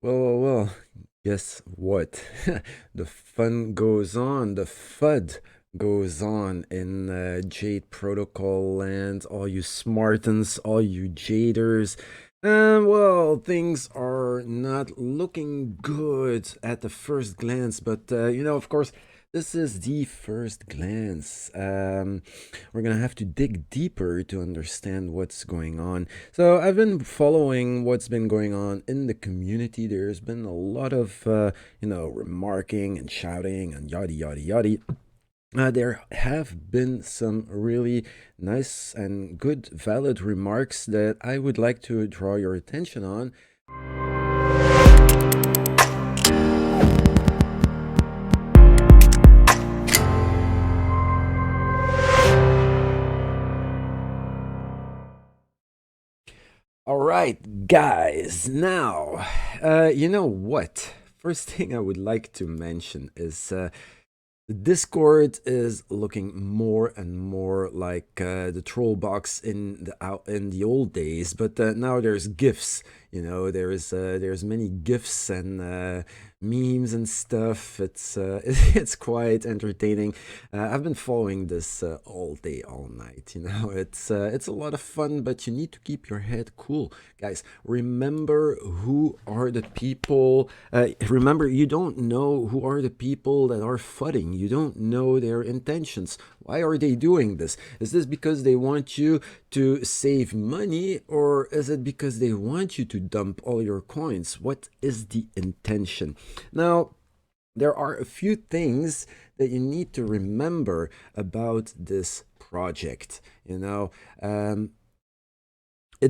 Well, guess what? The fun goes on, the FUD goes on in Jade Protocol land, all you smartens, all you Jaders. Well, things are not looking good at the first glance, but of course, this is the first glance. We're gonna have to dig deeper to understand what's going on. So I've been following what's been going on in the community. There's been a lot of, remarking and shouting and yada, yada, yada. There have been some really nice and good, valid remarks that I would like to draw your attention on. All right, guys, now, you know what? First thing I would like to mention is the Discord is looking more and more like the troll box in the old days, but now there's GIFs. There's many GIFs and memes and stuff. It's it's quite entertaining. I've been following this all day, all night. It's a lot of fun, but you need to keep your head cool, guys. Remember who are the people. Remember, you don't know who are the people that are fudding. You don't know their intentions. Why are they doing this? Is this because they want you to save money, or is it because they want you to dump all your coins? What is the intention? Now, there are a few things that you need to remember about this project. It's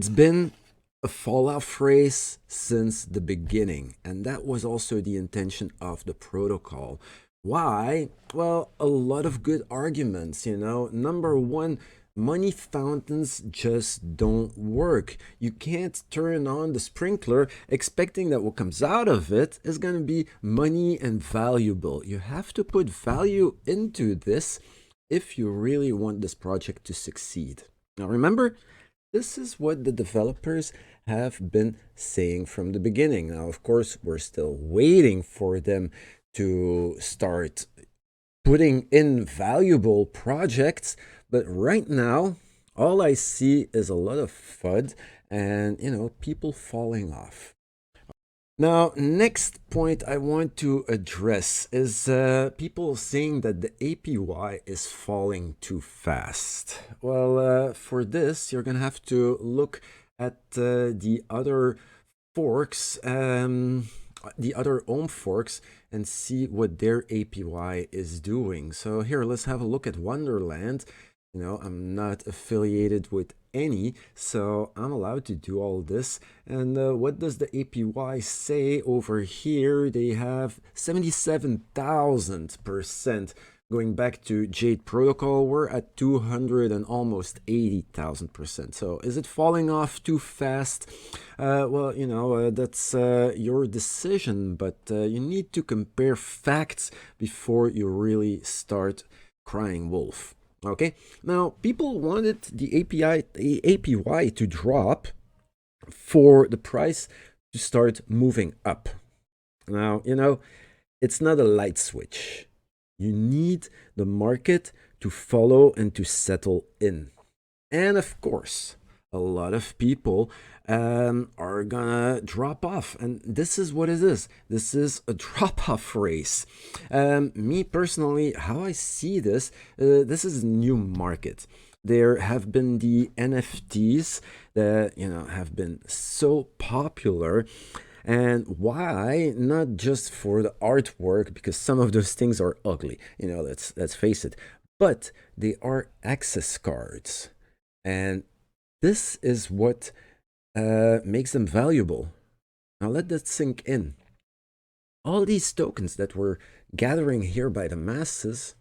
been a fall-off race since the beginning, and that was also the intention of the protocol. Why? Well, a lot of good arguments. Number one, money fountains just don't work. You can't turn on the sprinkler expecting that what comes out of it is going to be money and valuable. You have to put value into this if you really want this project to succeed. Now remember, this is what the developers have been saying from the beginning. Now, of course, we're still waiting for them to start putting in valuable projects, but right now, all I see is a lot of FUD and, people falling off. Now, next point I want to address is people saying that the APY is falling too fast. Well, for this, you're going to have to look at the other forks, the other ohm forks, and see what their APY is doing. So here, let's have a look at Wonderland. I'm not affiliated with any, so I'm allowed to do all this. And what does the APY say over here? They have 77,000%. Going back to Jade Protocol, we're at 200 and almost 80,000%. So is it falling off too fast? Well, that's your decision, but you need to compare facts before you really start crying wolf. Okay, now people wanted the APY to drop for the price to start moving up. Now, it's not a light switch. You need the market to follow and to settle in. And of course, a lot of people are gonna drop off, and this is what it is. This is a drop-off race. Me personally, how I see this, this is a new market. There have been the NFTs that have been so popular. And why? Not just for the artwork, because some of those things are ugly, let's face it, but they are access cards. And this is what makes them valuable. Now let that sink in. All these tokens that we're gathering here by the masses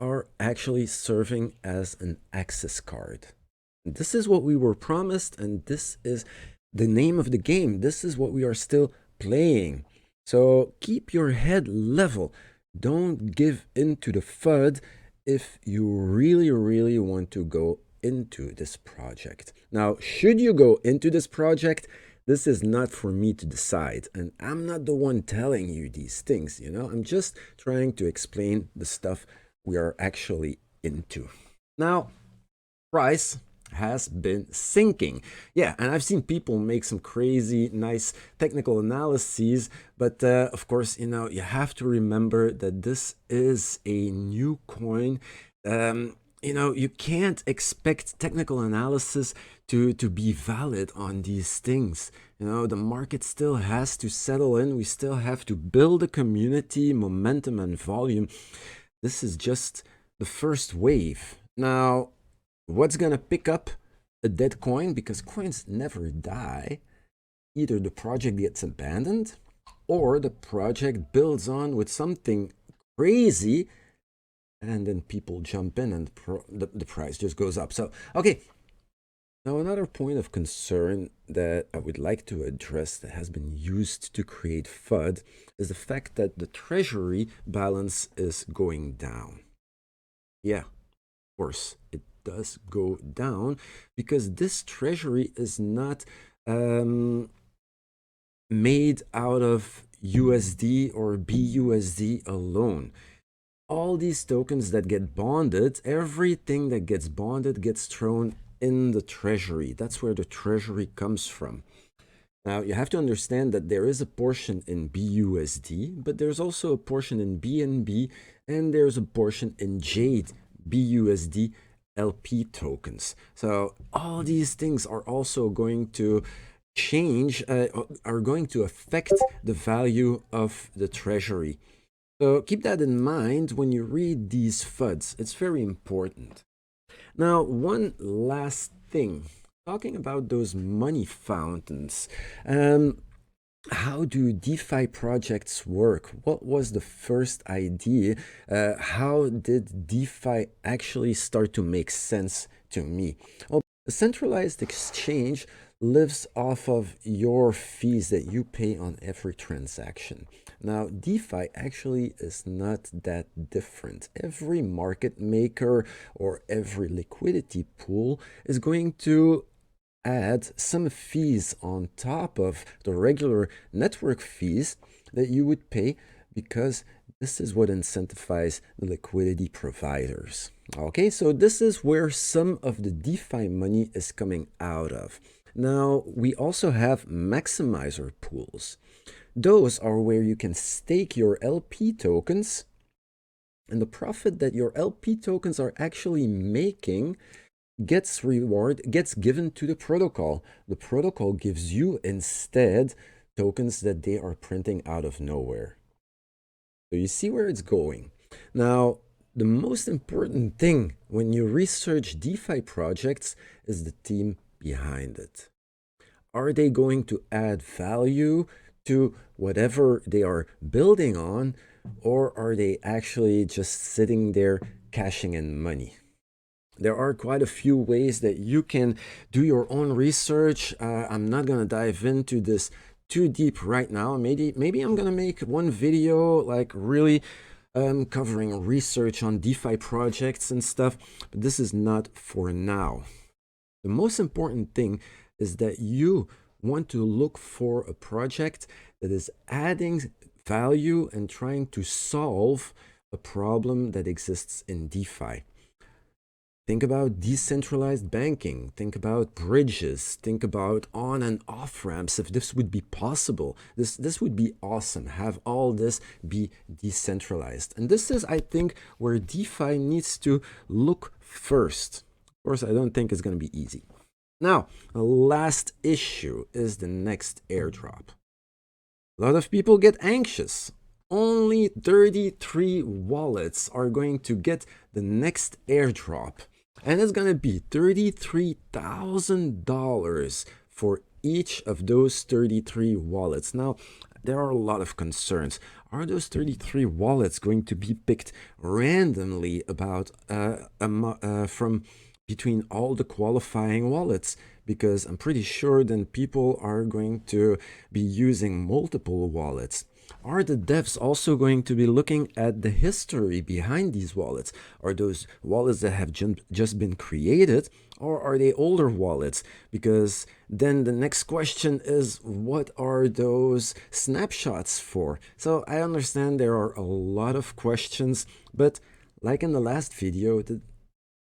are actually serving as an access card. And this is what we were promised, and this is the name of the game. This is what we are still playing. So keep your head level. Don't give in to the FUD if you really, really want to go into this project. Now, should you go into this project? This is not for me to decide, and I'm not the one telling you these things, you know? I'm just trying to explain the stuff we are actually into. Now, price has been sinking. Yeah, and I've seen people make some crazy, nice technical analyses, but of course, you know, you have to remember that this is a new coin. You know, you can't expect technical analysis to be valid on these things. You know, the market still has to settle in. We still have to build a community, momentum, and volume. This is just the first wave. Now, what's gonna pick up a dead coin? Because coins never die. Either the project gets abandoned or the project builds on with something crazy and then people jump in and the price just goes up. So, okay. Now, another point of concern that I would like to address that has been used to create FUD is the fact that the Treasury balance is going down. Yeah, of course, it does go down because this Treasury is not made out of USD or BUSD alone. All these tokens that get bonded, everything that gets bonded gets thrown in the Treasury. That's where the Treasury comes from. Now, you have to understand that there is a portion in BUSD, but there's also a portion in BNB, and there's a portion in Jade BUSD LP tokens. So all these things are also going to change, are going to affect the value of the Treasury. So keep that in mind when you read these FUDs. It's very important. Now, one last thing, talking about those money fountains. How do DeFi projects work? What was the first idea? How did DeFi actually start to make sense to me? Well, a centralized exchange lives off of your fees that you pay on every transaction. Now, DeFi actually is not that different. Every market maker or every liquidity pool is going to add some fees on top of the regular network fees that you would pay, because this is what incentivizes the liquidity providers. Okay, so this is where some of the DeFi money is coming out of. Now, we also have maximizer pools. Those are where you can stake your LP tokens, and the profit that your LP tokens are actually making gets given to the protocol. The protocol gives you instead tokens that they are printing out of nowhere. So you see where it's going. Now, the most important thing when you research DeFi projects is the team behind it. Are they going to add value to whatever they are building on, or are they actually just sitting there cashing in money? There are quite a few ways that you can do your own research. I'm not going to dive into this too deep right now. Maybe I'm going to make one video like really covering research on DeFi projects and stuff, but this is not for now. The most important thing is that you want to look for a project that is adding value and trying to solve a problem that exists in DeFi. Think about decentralized banking, think about bridges, think about on and off ramps. If this would be possible, this would be awesome. Have all this be decentralized. And this is, I think, where DeFi needs to look first. Of course, I don't think it's going to be easy. Now, the last issue is the next airdrop. A lot of people get anxious. Only 33 wallets are going to get the next airdrop. And it's going to be $33,000 for each of those 33 wallets. Now, there are a lot of concerns. Are those 33 wallets going to be picked randomly from between all the qualifying wallets, because I'm pretty sure then people are going to be using multiple wallets. Are the devs also going to be looking at the history behind these wallets? Are those wallets that have just been created, or are they older wallets? Because then the next question is, what are those snapshots for? So I understand there are a lot of questions, but like in the last video, the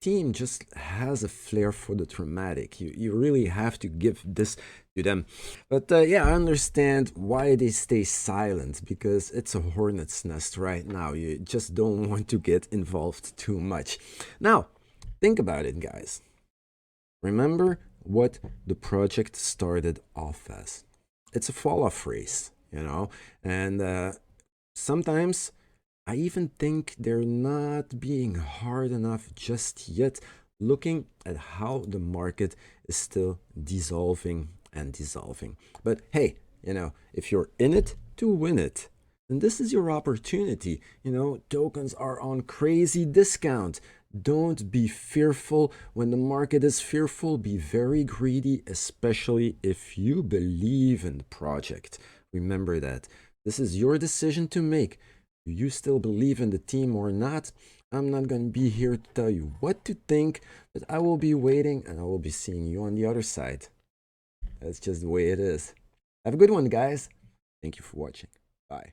team just has a flair for the dramatic. You really have to give this to them. But yeah, I understand why they stay silent, because it's a hornet's nest right now. You just don't want to get involved too much. Now, think about it, guys. Remember what the project started off as. It's a fall-off race, you know, and sometimes I even think they're not being hard enough just yet, looking at how the market is still dissolving and dissolving. But hey, you know, if you're in it to win it, then this is your opportunity. You know, tokens are on crazy discount. Don't be fearful when the market is fearful. Be very greedy, especially if you believe in the project. Remember that. This is your decision to make. Do you still believe in the team or not? I'm not going to be here to tell you what to think, but I will be waiting and I will be seeing you on the other side. That's just the way it is. Have a good one, guys. Thank you for watching. Bye.